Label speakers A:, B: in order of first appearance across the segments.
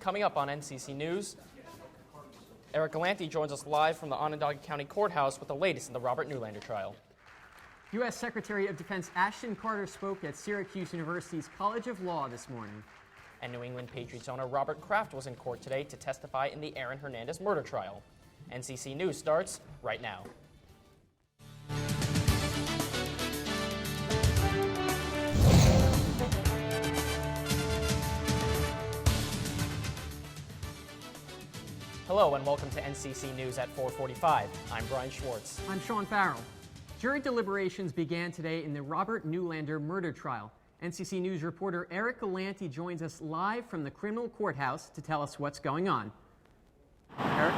A: Coming up on NCC News, Eric Galanti joins us live from the Onondaga County Courthouse with the latest in the Robert Newlander trial.
B: U.S. Secretary of Defense Ashton Carter spoke at Syracuse University's College of Law this morning.
A: And New England Patriots owner Robert Kraft was in court today to testify in the Aaron Hernandez murder trial. NCC News starts right now. Hello and welcome to NCC News at 4:45. I'm Brian Schwartz.
B: I'm Sean Farrell. Jury deliberations began today in the Robert Newlander murder trial. NCC News reporter Eric Galanti joins us live from the criminal courthouse to tell us what's going on. Eric?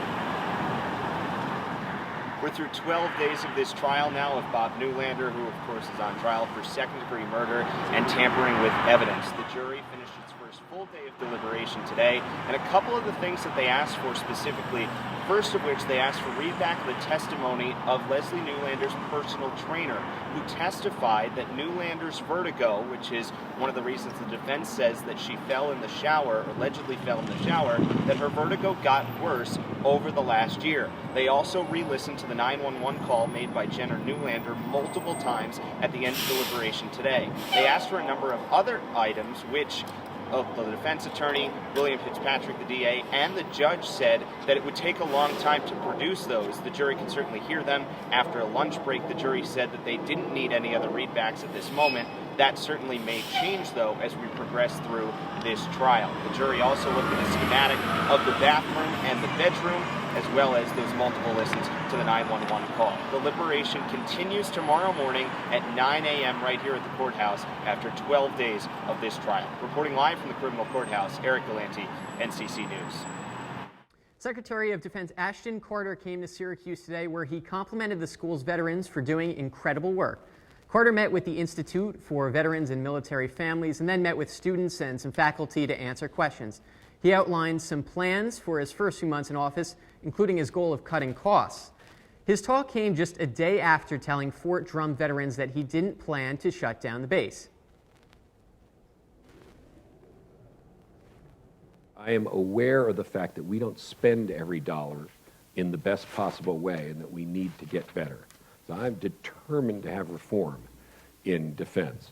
C: We're through 12 days of this trial now of Bob Newlander, who of course is on trial for second-degree murder and tampering with evidence. The jury finished its first full day of deliberation today, and a couple of the things that they asked for specifically, first of which they asked for readback of the testimony of Leslie Newlander's personal trainer, who testified that Newlander's vertigo, which is one of the reasons the defense says that she fell in the shower, or allegedly fell in the shower, that her vertigo got worse over the last year. They also re-listened to the 911 call made by Jenner Newlander multiple times at the end of deliberation today. They asked for a number of other items, which the defense attorney, William Fitzpatrick, the DA, and the judge said that it would take a long time to produce those. The jury can certainly hear them. After a lunch break, the jury said that they didn't need any other readbacks at this moment. That certainly may change, though, as we progress through this trial. The jury also looked at a schematic of the bathroom and the bedroom, as well as those multiple listens to the 911 call. Deliberation continues tomorrow morning at 9 a.m. right here at the courthouse after 12 days of this trial. Reporting live from the criminal courthouse, Eric Galanti, NCC News.
B: Secretary of Defense Ashton Carter came to Syracuse today where he complimented the school's veterans for doing incredible work. Carter met with the Institute for Veterans and Military Families and then met with students and some faculty to answer questions. He outlined some plans for his first few months in office, including his goal of cutting costs. His talk came just a day after telling Fort Drum veterans that he didn't plan to shut down the base.
D: I am aware of the fact that we don't spend every dollar in the best possible way and that we need to get better. So I'm determined to have reform in defense.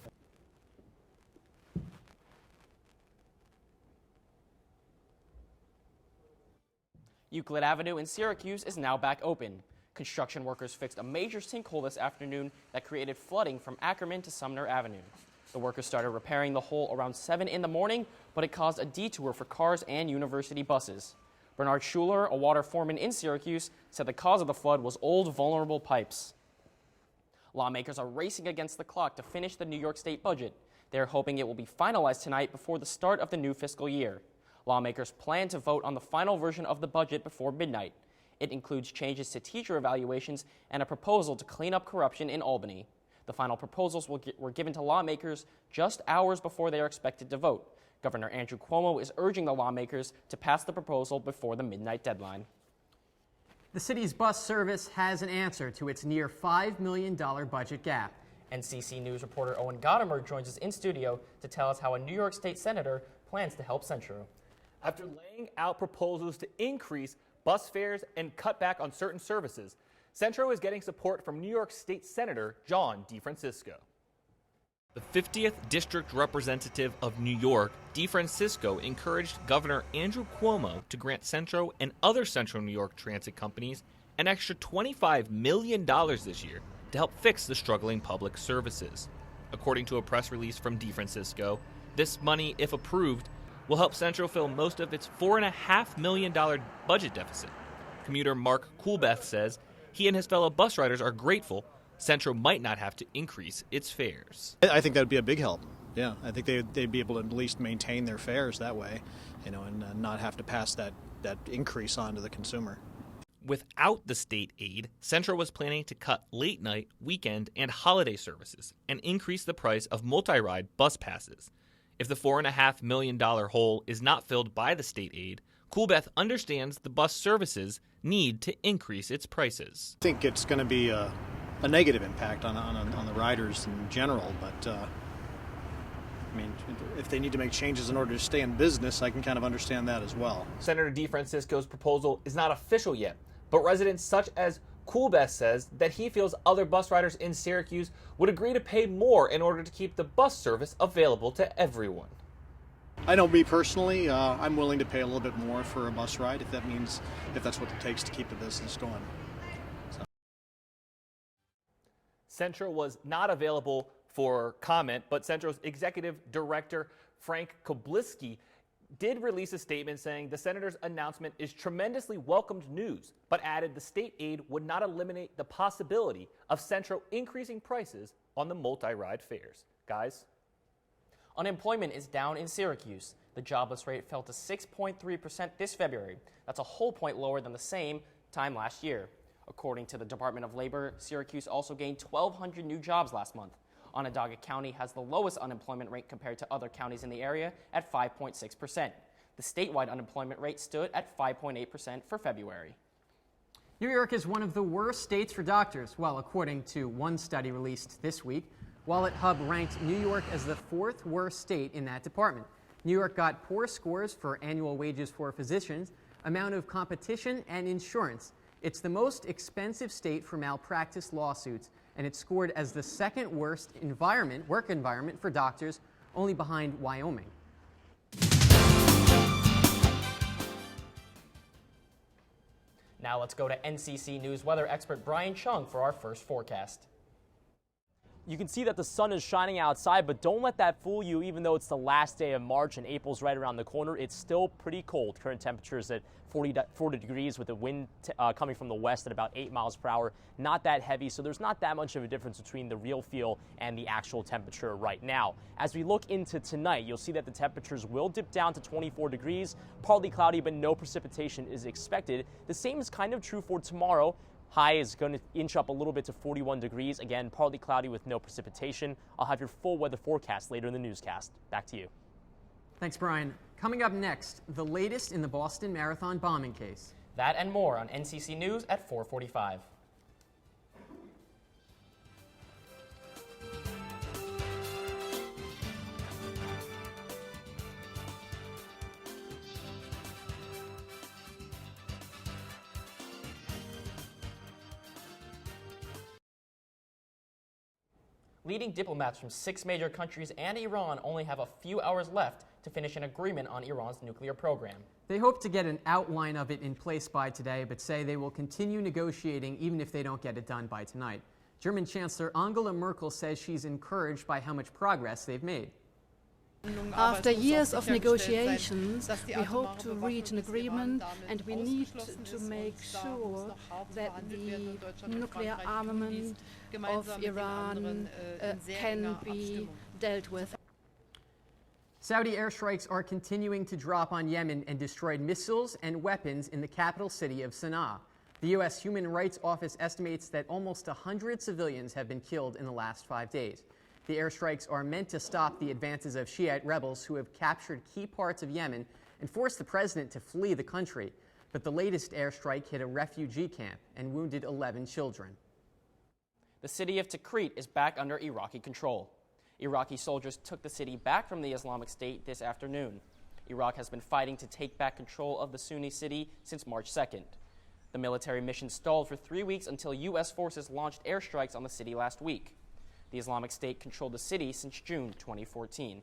A: Euclid Avenue in Syracuse is now back open. Construction workers fixed a major sinkhole this afternoon that created flooding from Ackerman to Sumner Avenue. The workers started repairing the hole around 7 in the morning, but it caused a detour for cars and university buses. Bernard Schuler, a water foreman in Syracuse, said the cause of the flood was old, vulnerable pipes. Lawmakers are racing against the clock to finish the New York State budget. They are hoping it will be finalized tonight before the start of the new fiscal year. Lawmakers plan to vote on the final version of the budget before midnight. It includes changes to teacher evaluations and a proposal to clean up corruption in Albany. The final proposals were given to lawmakers just hours before they are expected to vote. Governor Andrew Cuomo is urging the lawmakers to pass the proposal before the midnight deadline.
B: The city's bus service has an answer to its near $5 million budget gap.
A: NCC News reporter Owen Godimer joins us in studio to tell us how a New York State senator plans to help Centro.
E: After laying out proposals to increase bus fares and cut back on certain services, Centro is getting support from New York State Senator John DeFrancisco. The 50th District Representative of New York, DeFrancisco, encouraged Governor Andrew Cuomo to grant Centro and other Central New York transit companies an extra $25 million this year to help fix the struggling public services. According to a press release from DeFrancisco, this money, if approved, will help Centro fill most of its $4.5 million budget deficit. Commuter Mark Coolbeth says he and his fellow bus riders are grateful Centro might not have to increase its fares.
F: I think that would be a big help. Yeah, I think they'd be able to at least maintain their fares that way, and not have to pass that increase on to the consumer.
E: Without the state aid, Centro was planning to cut late-night, weekend, and holiday services and increase the price of multi-ride bus passes. If the $4.5 million hole is not filled by the state aid, Coolbeth understands the bus services need to increase its prices.
F: I think it's going to be a negative impact on the riders in general, but I mean, if they need to make changes in order to stay in business, I can kind of understand that as well.
E: Senator DeFrancisco's proposal is not official yet, but residents such as Coolbeth says that he feels other bus riders in Syracuse would agree to pay more in order to keep the bus service available to everyone.
F: I know me personally, I'm willing to pay a little bit more for a bus ride if that's what it takes to keep the business going.
E: Centro was not available for comment, but Centro's executive director, Frank Koblisky, did release a statement saying the senator's announcement is tremendously welcomed news, but added the state aid would not eliminate the possibility of Centro increasing prices on the multi-ride fares. Guys?
A: Unemployment is down in Syracuse. The jobless rate fell to 6.3% this February. That's a whole point lower than the same time last year. According to the Department of Labor, Syracuse also gained 1,200 new jobs last month. Onondaga County has the lowest unemployment rate compared to other counties in the area at 5.6%. The statewide unemployment rate stood at 5.8% for February.
B: New York is one of the worst states for doctors. Well, according to one study released this week, WalletHub ranked New York as the 4th worst state in that department. New York got poor scores for annual wages for physicians, amount of competition, and insurance. It's the most expensive state for malpractice lawsuits, and it's scored as the 2nd worst work environment for doctors, only behind Wyoming.
A: Now let's go to NCC News weather expert Brian Chung for our first forecast.
G: You can see that the sun is shining outside, but don't let that fool you. Even though it's the last day of March and April's right around the corner, it's still pretty cold. Current temperatures at 40 degrees with the wind coming from the west at about 8 miles per hour. Not that heavy, so there's not that much of a difference between the real feel and the actual temperature right now. As we look into tonight, you'll see that the temperatures will dip down to 24 degrees. Partly cloudy, but no precipitation is expected. The same is kind of true for tomorrow. High is going to inch up a little bit to 41 degrees. Again, partly cloudy with no precipitation. I'll have your full weather forecast later in the newscast. Back to you.
B: Thanks, Brian. Coming up next, the latest in the Boston Marathon bombing case.
A: That and more on NCC News at 4:45. Leading diplomats from 6 major countries and Iran only have a few hours left to finish an agreement on Iran's nuclear program.
B: They hope to get an outline of it in place by today, but say they will continue negotiating even if they don't get it done by tonight. German Chancellor Angela Merkel says she's encouraged by how much progress they've made.
H: After years of negotiations, we hope to reach an agreement, and we need to make sure that the nuclear armament of Iran can be dealt with.
B: Saudi airstrikes are continuing to drop on Yemen and destroyed missiles and weapons in the capital city of Sana'a. The U.S. Human Rights Office estimates that almost 100 civilians have been killed in the last 5 days. The airstrikes are meant to stop the advances of Shiite rebels who have captured key parts of Yemen and forced the president to flee the country. But the latest airstrike hit a refugee camp and wounded 11 children.
A: The city of Tikrit is back under Iraqi control. Iraqi soldiers took the city back from the Islamic State this afternoon. Iraq has been fighting to take back control of the Sunni city since March 2nd. The military mission stalled for 3 weeks until U.S. forces launched airstrikes on the city last week. The Islamic State controlled the city since June 2014.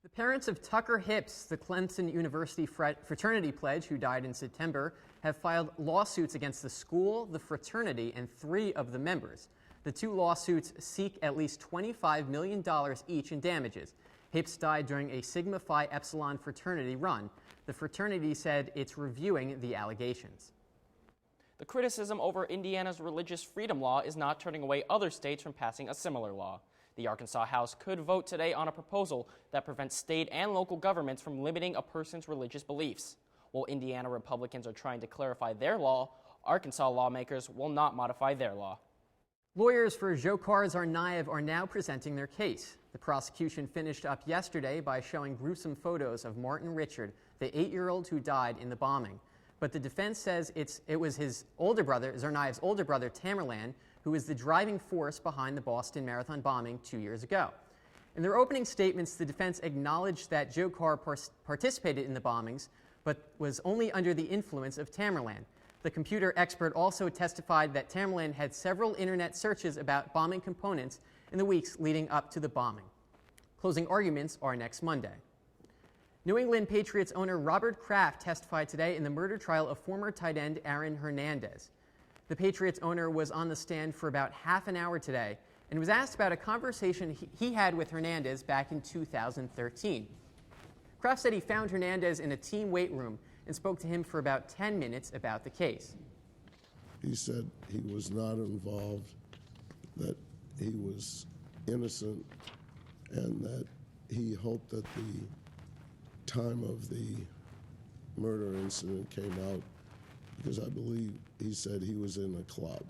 B: The parents of Tucker Hipps, the Clemson University fraternity pledge who died in September, have filed lawsuits against the school, the fraternity, and 3 of the members. The 2 lawsuits seek at least $25 million each in damages. Hipps died during a Sigma Phi Epsilon fraternity run. The fraternity said it's reviewing the allegations.
A: The criticism over Indiana's religious freedom law is not turning away other states from passing a similar law. The Arkansas House could vote today on a proposal that prevents state and local governments from limiting a person's religious beliefs. While Indiana Republicans are trying to clarify their law, Arkansas lawmakers will not modify their law.
B: Lawyers for Dzhokhar Tsarnaev are now presenting their case. The prosecution finished up yesterday by showing gruesome photos of Martin Richard, the 8-year-old who died in the bombing. But the defense says it was his older brother, Tsarnaev's older brother, Tamerlan, who was the driving force behind the Boston Marathon bombing 2 years ago. In their opening statements, the defense acknowledged that Joe Carr participated in the bombings, but was only under the influence of Tamerlan. The computer expert also testified that Tamerlan had several internet searches about bombing components in the weeks leading up to the bombing. Closing arguments are next Monday. New England Patriots owner Robert Kraft testified today in the murder trial of former tight end Aaron Hernandez. The Patriots owner was on the stand for about half an hour today and was asked about a conversation he had with Hernandez back in 2013. Kraft said he found Hernandez in a team weight room and spoke to him for about 10 minutes about the case.
I: He said he was not involved, that he was innocent, and that he hoped that the time of the murder incident came out because I believe he said he was in a club.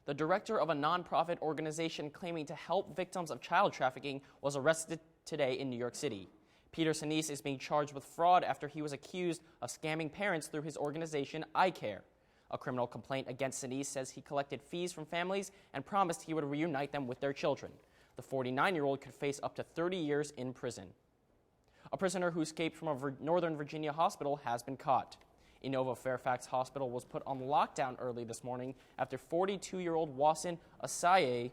A: The director of a nonprofit organization claiming to help victims of child trafficking was arrested today in New York City. Peter Sinise is being charged with fraud after he was accused of scamming parents through his organization, iCare. A criminal complaint against Sinise says he collected fees from families and promised he would reunite them with their children. The 49-year-old could face up to 30 years in prison. A prisoner who escaped from a Northern Virginia hospital has been caught. Inova Fairfax Hospital was put on lockdown early this morning after 42-year-old Wasim Asaye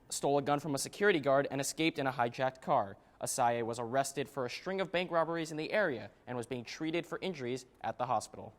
A: stole a gun from a security guard and escaped in a hijacked car. Asaye was arrested for a string of bank robberies in the area and was being treated for injuries at the hospital.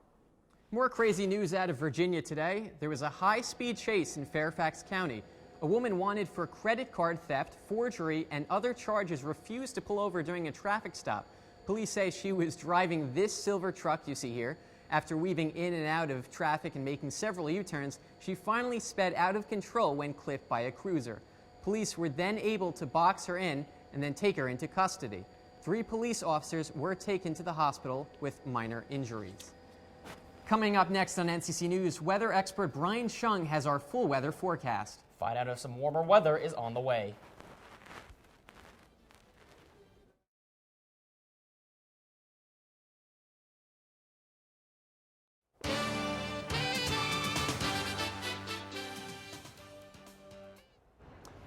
B: More crazy news out of Virginia today. There was a high-speed chase in Fairfax County. A woman wanted for credit card theft, forgery, and other charges refused to pull over during a traffic stop. Police say she was driving this silver truck you see here. After weaving in and out of traffic and making several U-turns, she finally sped out of control when clipped by a cruiser. Police were then able to box her in and then take her into custody. 3 police officers were taken to the hospital with minor injuries. Coming up next on NCC News, weather expert Brian Chung has our full weather forecast.
A: Find out if some warmer weather is on the way.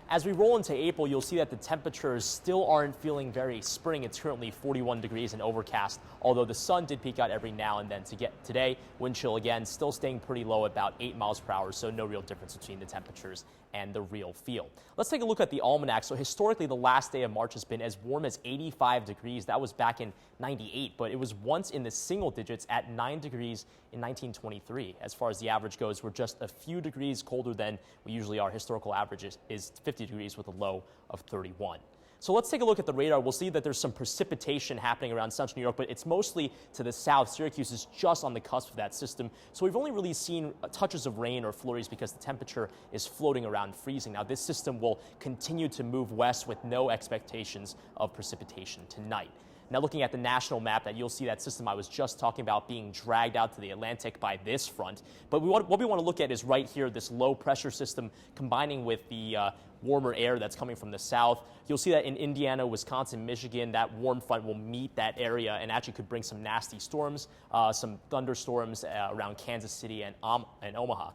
G: As we roll into April, you'll see that the temperatures still aren't feeling very spring. It's currently 41 degrees and overcast, although the sun did peek out every now and then. To get today, wind chill again, still staying pretty low at about 8 miles per hour, so no real difference between the temperatures and the real feel. Let's take a look at the almanac. So historically, the last day of March has been as warm as 85 degrees. That was back in 98, but it was once in the single digits at 9 degrees in 1923. As far as the average goes, we're just a few degrees colder than we usually are. Historical average is 50 degrees with a low of 31. So let's take a look at the radar. We'll see that there's some precipitation happening around central New York, but it's mostly to the south. Syracuse is just on the cusp of that system. So we've only really seen touches of rain or flurries because the temperature is floating around freezing. Now this system will continue to move west with no expectations of precipitation tonight. Now looking at the national map, that you'll see that system I was just talking about being dragged out to the Atlantic by this front. But what we want to look at is right here, this low pressure system combining with the warmer air that's coming from the south. You'll see that in Indiana, Wisconsin, Michigan, that warm front will meet that area and actually could bring some nasty storms, some thunderstorms around Kansas City and Omaha.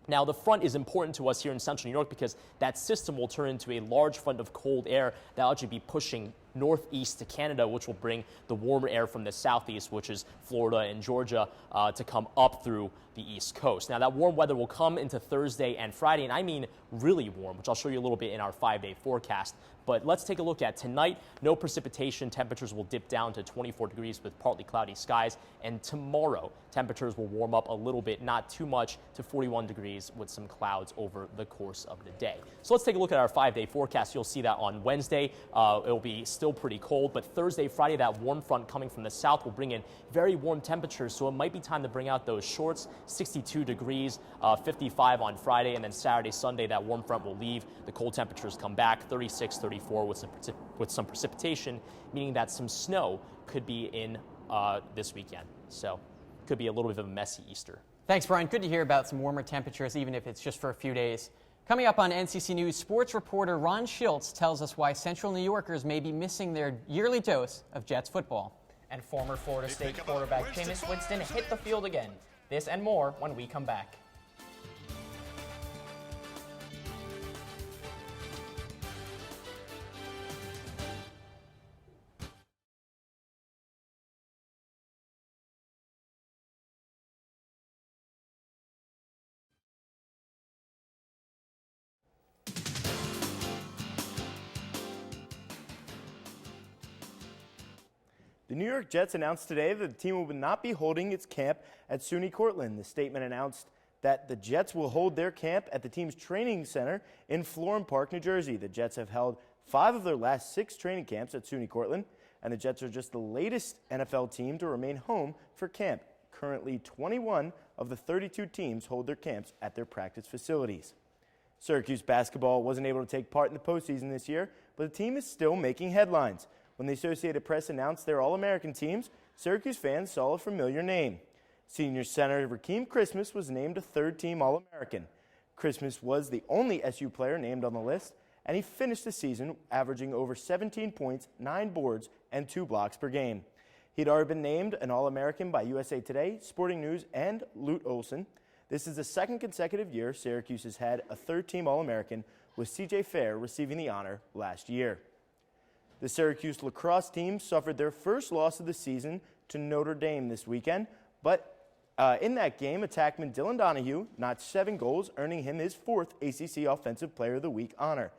G: Now, the front is important to us here in central New York because that system will turn into a large front of cold air that will actually be pushing northeast to Canada, which will bring the warmer air from the southeast, which is Florida and Georgia, to come up through the east coast. Now, that warm weather will come into Thursday and Friday, and I mean really warm, which I'll show you a little bit in our 5-day forecast. But let's take a look at tonight. No precipitation. Temperatures will dip down to 24 degrees with partly cloudy skies. And tomorrow, temperatures will warm up a little bit, not too much, to 41 degrees with some clouds over the course of the day. So let's take a look at our 5-day forecast. You'll see that on Wednesday, it'll be still pretty cold. But Thursday, Friday, that warm front coming from the south will bring in very warm temperatures. So it might be time to bring out those shorts. 62 degrees, 55 on Friday. And then Saturday, Sunday, that warm front will leave. The cold temperatures come back, 36, 34 with some precipitation, meaning that some snow could be in this weekend. So could be a little bit of a messy Easter.
B: Thanks, Brian. Good to hear about some warmer temperatures, even if it's just for a few days. Coming up on NCC News, sports reporter Ron Schiltz tells us why Central New Yorkers may be missing their yearly dose of Jets football.
A: And former Florida State quarterback Jameis Winston hit the field again. This and more when we come back.
J: The New York Jets announced today that the team will not be holding its camp at SUNY Cortland. The statement announced that the Jets will hold their camp at the team's training center in Florham Park, New Jersey. The Jets have held 5 of their last 6 training camps at SUNY Cortland, and the Jets are just the latest NFL team to remain home for camp. Currently, 21 of the 32 teams hold their camps at their practice facilities. Syracuse basketball wasn't able to take part in the postseason this year, but the team is still making headlines. When the Associated Press announced their All-American teams, Syracuse fans saw a familiar name. Senior center Rakeem Christmas was named a third-team All-American. Christmas was the only SU player named on the list, and he finished the season averaging over 17 points, 9 boards, and 2 blocks per game. He'd already been named an All-American by USA Today, Sporting News, and Lute Olson. This is the second consecutive year Syracuse has had a third-team All-American, with C.J. Fair receiving the honor last year. The Syracuse lacrosse team suffered their first loss of the season to Notre Dame this weekend, but in that game, attackman Dylan Donahue notched 7 goals, earning him his 4th ACC Offensive Player of the Week honor.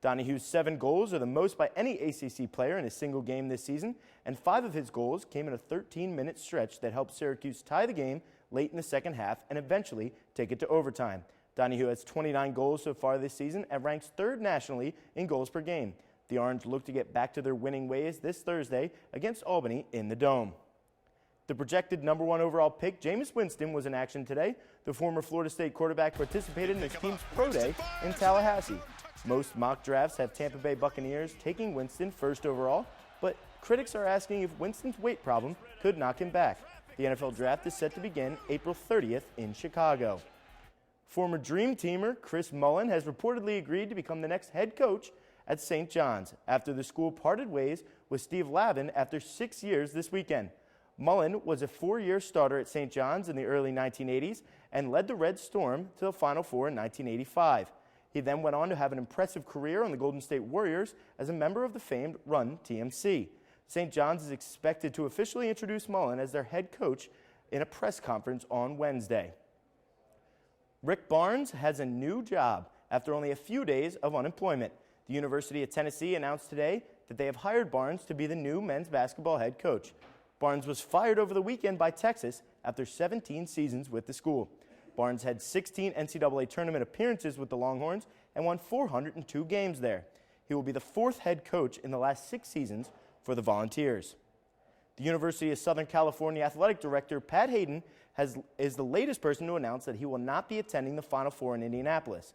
J: Donahue's 7 goals are the most by any ACC player in a single game this season, and 5 of his goals came in a 13-minute stretch that helped Syracuse tie the game late in the second half and eventually take it to overtime. Donahue has 29 goals so far this season and ranks 3rd nationally in goals per game. The Orange look to get back to their winning ways this Thursday against Albany in the Dome. The projected number 1 overall pick, Jameis Winston, was in action today. The former Florida State quarterback participated in his team's pro day in Tallahassee. Most mock drafts have Tampa Bay Buccaneers taking Winston first overall, but critics are asking if Winston's weight problem could knock him back. The NFL draft is set to begin April 30th in Chicago. Former Dream Teamer Chris Mullin has reportedly agreed to become the next head coach at St. John's after the school parted ways with Steve Lavin after 6 years this weekend. Mullin was a 4-year starter at St. John's in the early 1980s and led the Red Storm to the Final Four in 1985. He then went on to have an impressive career on the Golden State Warriors as a member of the famed Run TMC. St. John's is expected to officially introduce Mullin as their head coach in a press conference on Wednesday. Rick Barnes has a new job after only a few days of unemployment. The University of Tennessee announced today that they have hired Barnes to be the new men's basketball head coach. Barnes was fired over the weekend by Texas after 17 seasons with the school. Barnes had 16 NCAA tournament appearances with the Longhorns and won 402 games there. He will be the 4th head coach in the last 6 seasons for the Volunteers. The University of Southern California athletic director Pat Hayden is the latest person to announce that he will not be attending the Final Four in Indianapolis.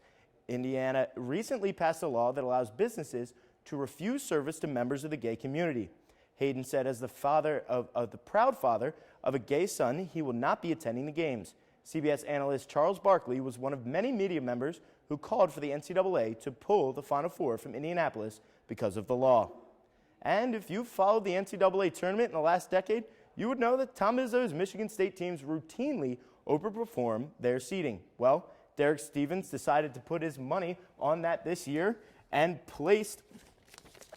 J: Indiana recently passed a law that allows businesses to refuse service to members of the gay community. Hayden said as the proud father of a gay son, he will not be attending the games. CBS analyst Charles Barkley was one of many media members who called for the NCAA to pull the Final Four from Indianapolis because of the law. And if you've followed the NCAA tournament in the last decade, you would know that Tom Izzo's Michigan State teams routinely overperform their seeding. Well, Derek Stevens decided to put his money on that this year and placed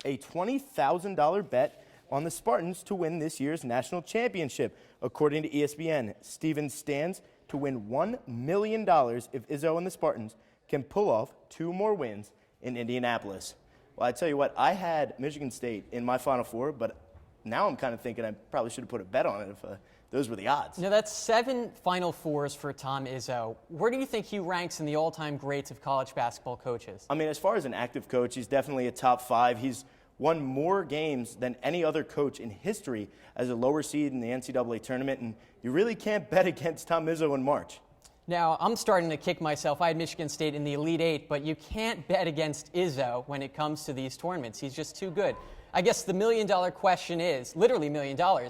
J: a $20,000 bet on the Spartans to win this year's national championship. According to ESPN, Stevens stands to win $1 million if Izzo and the Spartans can pull off 2 more wins in Indianapolis. Well, I tell you what, I had Michigan State in my Final Four, but now I'm kind of thinking I probably should have put a bet on it if those were the odds.
B: Now, that's 7 Final Fours for Tom Izzo. Where do you think he ranks in the all-time greats of college basketball coaches?
J: I mean, as far as an active coach, he's definitely a top 5. He's won more games than any other coach in history as a lower seed in the NCAA tournament, and you really can't bet against Tom Izzo in March.
B: Now, I'm starting to kick myself. I had Michigan State in the Elite Eight, but you can't bet against Izzo when it comes to these tournaments. He's just too good. I guess the $1 million question is, literally $1 million, are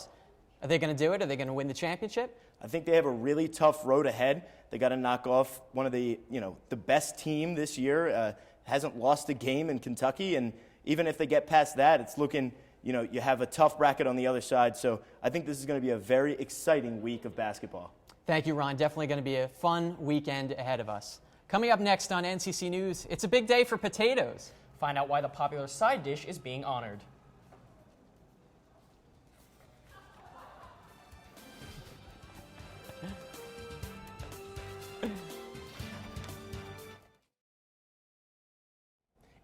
B: they going to do it? Are they going to win the championship?
J: I think they have a really tough road ahead. They got to knock off one of the best team this year. Hasn't lost a game in Kentucky, and even if they get past that, it's looking, you have a tough bracket on the other side. So I think this is going to be a very exciting week of basketball.
B: Thank you, Ron. Definitely going to be a fun weekend ahead of us. Coming up next on NCC News, it's a big day for potatoes.
A: Find out why the popular side dish is being honored.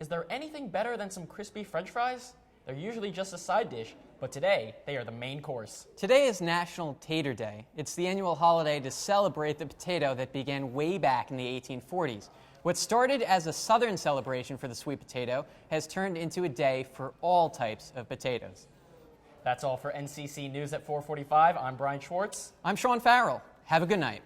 A: Is there anything better than some crispy French fries? They're usually just a side dish, But today, they are the main course.
B: Today is National Tater Day. It's the annual holiday to celebrate the potato that began way back in the 1840s. What started as a southern celebration for the sweet potato has turned into a day for all types of potatoes.
A: That's all for NCC News at 4:45. I'm Brian Schwartz.
B: I'm Sean Farrell. Have a good night.